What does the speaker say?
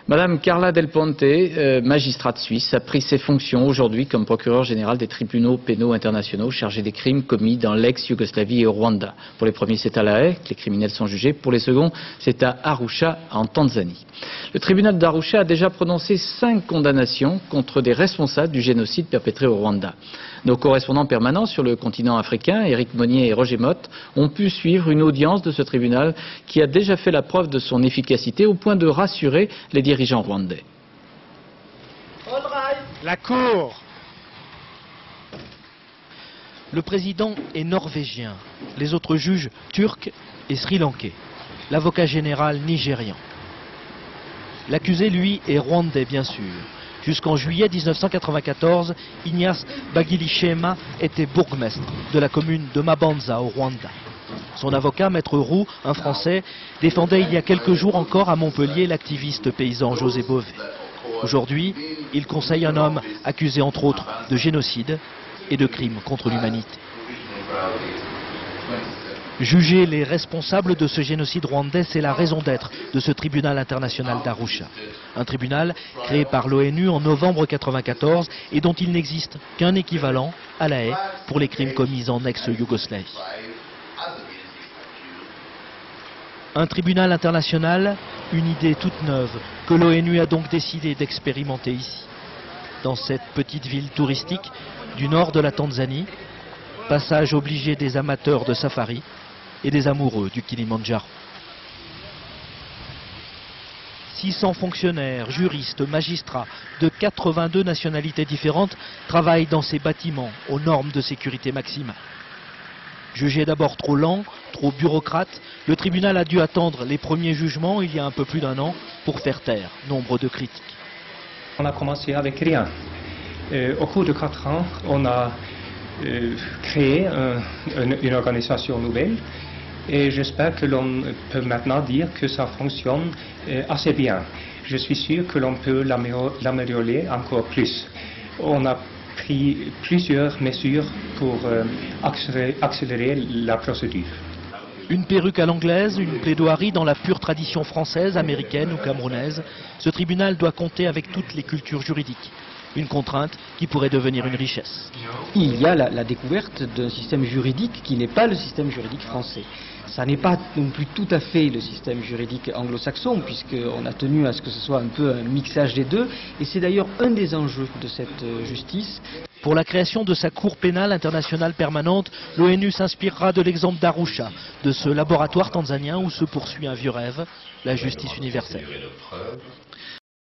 Madame Carla Del Ponte, magistrate suisse, a pris ses fonctions aujourd'hui comme procureur général des tribunaux pénaux internationaux chargés des crimes commis dans l'ex-Yougoslavie et au Rwanda. Pour les premiers, c'est à La Haye que les criminels sont jugés. Pour les seconds, c'est à Arusha, en Tanzanie. Le tribunal d'Arusha a déjà prononcé 5 condamnations contre des responsables du génocide perpétré au Rwanda. Nos correspondants permanents sur le continent africain, Éric Monnier et Roger Motte, ont pu suivre une audience de ce tribunal qui a déjà fait la preuve de son efficacité au point de rassurer les dirigeants rwandais. La Cour. Le président est norvégien, les autres juges turcs et sri-lankais, l'avocat général nigérian. L'accusé, lui, est rwandais, bien sûr. Jusqu'en juillet 1994, Ignace Bagilishema était bourgmestre de la commune de Mabanza au Rwanda. Son avocat, Maître Roux, un Français, défendait il y a quelques jours encore à Montpellier l'activiste paysan José Bové. Aujourd'hui, il conseille un homme accusé entre autres de génocide et de crimes contre l'humanité. Juger les responsables de ce génocide rwandais, c'est la raison d'être de ce tribunal international d'Arusha. Un tribunal créé par l'ONU en novembre 1994 et dont il n'existe qu'un équivalent à La Haye pour les crimes commis en ex-Yougoslavie. Un tribunal international, une idée toute neuve que l'ONU a donc décidé d'expérimenter ici. Dans cette petite ville touristique du nord de la Tanzanie, passage obligé des amateurs de safari et des amoureux du Kilimandjaro. 600 fonctionnaires, juristes, magistrats de 82 nationalités différentes travaillent dans ces bâtiments aux normes de sécurité maximale. Jugé d'abord trop lent, trop bureaucrate, le tribunal a dû attendre les premiers jugements il y a un peu plus d'1 an pour faire taire nombre de critiques. On a commencé avec rien. Au cours de 4 ans, on a créé une organisation nouvelle et j'espère que l'on peut maintenant dire que ça fonctionne assez bien. Je suis sûr que l'on peut l'améliorer encore plus. On a pris plusieurs mesures pour accélérer la procédure. Une perruque à l'anglaise, une plaidoirie dans la pure tradition française, américaine ou camerounaise, ce tribunal doit compter avec toutes les cultures juridiques. Une contrainte qui pourrait devenir une richesse. Il y a la découverte d'un système juridique qui n'est pas le système juridique français. Ça n'est pas non plus tout à fait le système juridique anglo-saxon, puisqu'on a tenu à ce que ce soit un peu un mixage des deux, et c'est d'ailleurs un des enjeux de cette justice. Pour la création de sa Cour pénale internationale permanente, l'ONU s'inspirera de l'exemple d'Arusha, de ce laboratoire tanzanien où se poursuit un vieux rêve, la justice universelle.